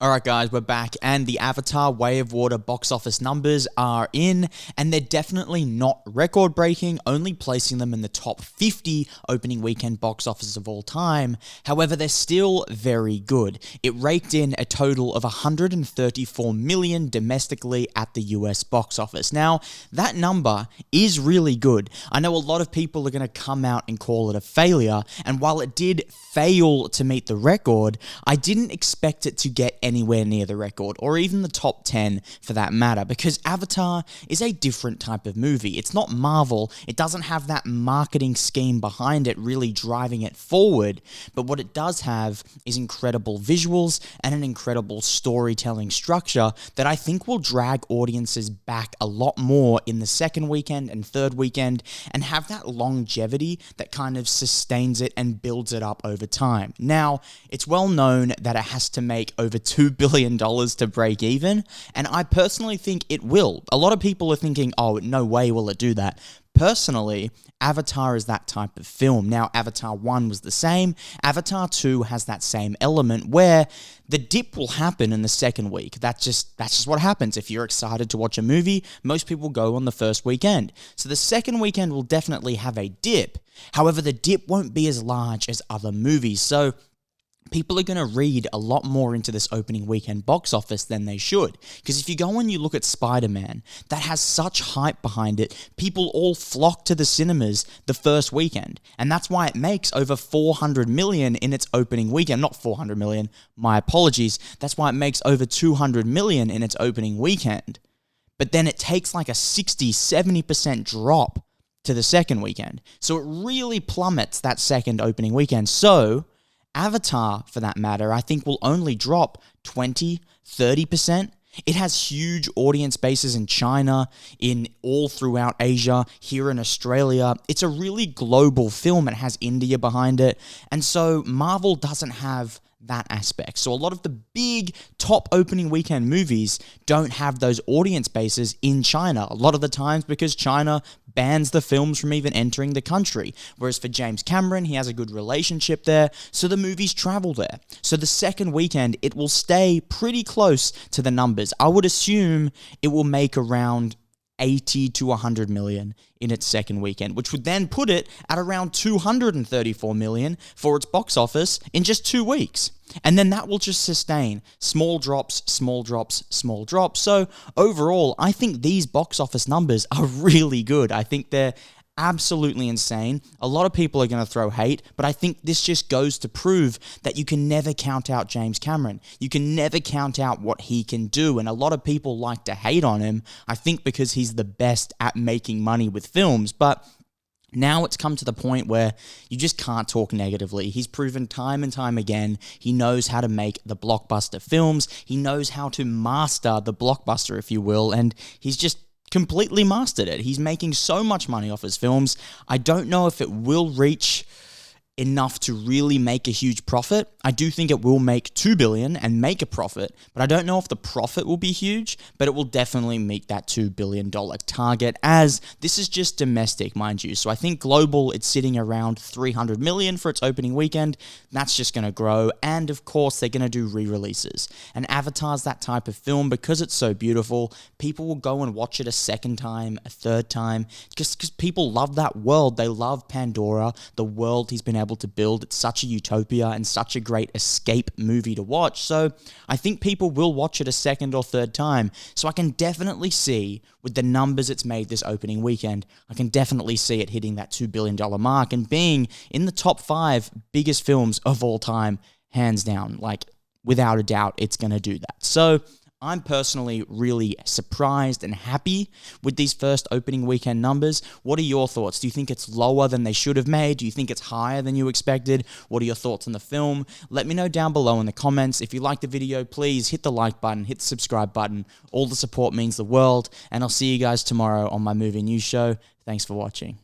Alright guys, we're back and the Avatar Way of Water box office numbers are in, and they're definitely not record breaking, only placing them in the top 50 opening weekend box offices of all time. However, they're still very good. It raked in a total of $134 million domestically at the US box office. Now, that number is really good. I know a lot of people are going to come out and call it a failure, and while it did fail to meet the record, I didn't expect it to get anywhere near the record, or even the top 10 for that matter, because Avatar is a different type of movie. It's not Marvel. It doesn't have that marketing scheme behind it really driving it forward, but what it does have is incredible visuals and an incredible storytelling structure that I think will drag audiences back a lot more in the second weekend and third weekend, and have that longevity that kind of sustains it and builds it up over time. Now, it's well known that it has to make over $2 billion to break even, and I personally think it will. A lot of people are thinking, oh, no way will it do that. Personally, Avatar is that type of film. Now, Avatar 1 was the same. Avatar 2 has that same element where the dip will happen in the second week. That's just what happens. If you're excited to watch a movie, most people go on the first weekend. So the second weekend will definitely have a dip. However, the dip won't be as large as other movies. So people are going to read a lot more into this opening weekend box office than they should. Because if you go and you look at Spider-Man, that has such hype behind it, people all flock to the cinemas the first weekend. And that's why it makes over $400 million in its opening weekend. Not $400 million, my apologies. That's why it makes over $200 million in its opening weekend. But then it takes like a 60-70% drop to the second weekend. So it really plummets that second opening weekend. So Avatar, for that matter, I think will only drop 20-30%. It has huge audience bases in China, in all throughout Asia, here in Australia. It's a really global film. It has India behind it. And so Marvel doesn't have that aspect. So a lot of the big top opening weekend movies don't have those audience bases in China. A lot of the times because China bans the films from even entering the country. Whereas for James Cameron, he has a good relationship there, so the movies travel there. So the second weekend, it will stay pretty close to the numbers. I would assume it will make around 80 to 100 million in its second weekend, which would then put it at around 234 million for its box office in just 2 weeks. And then that will just sustain small drops, small drops, small drops. So overall, I think these box office numbers are really good. I think they're absolutely insane. A lot of people are going to throw hate, but I think this just goes to prove that you can never count out James Cameron. You can never count out what he can do, and a lot of people like to hate on him, I think because he's the best at making money with films, but now it's come to the point where you just can't talk negatively. He's proven time and time again he knows how to make the blockbuster films. He knows how to master the blockbuster, if you will, and he's just completely mastered it. He's making so much money off his films. I don't know if it will reach enough to really make a huge profit. I do think it will make $2 billion and make a profit, but I don't know if the profit will be huge, but it will definitely meet that $2 billion target, as this is just domestic, mind you. So I think global, it's sitting around 300 million for its opening weekend. That's just going to grow, and of course, they're going to do re-releases. And Avatar's that type of film, because it's so beautiful, people will go and watch it a second time, a third time, because people love that world. They love Pandora, the world he's been able to build. It's such a utopia and such a great escape movie to watch. So I think people will watch it a second or third time. So I can definitely see, with the numbers it's made this opening weekend, I can definitely see it hitting that $2 billion mark and being in the top 5 biggest films of all time, hands down. Like, without a doubt, it's going to do that. So I'm personally really surprised and happy with these first opening weekend numbers. What are your thoughts? Do you think it's lower than they should have made? Do you think it's higher than you expected? What are your thoughts on the film? Let me know down below in the comments. If you liked the video, please hit the like button, hit the subscribe button. All the support means the world, and I'll see you guys tomorrow on my movie news show. Thanks for watching.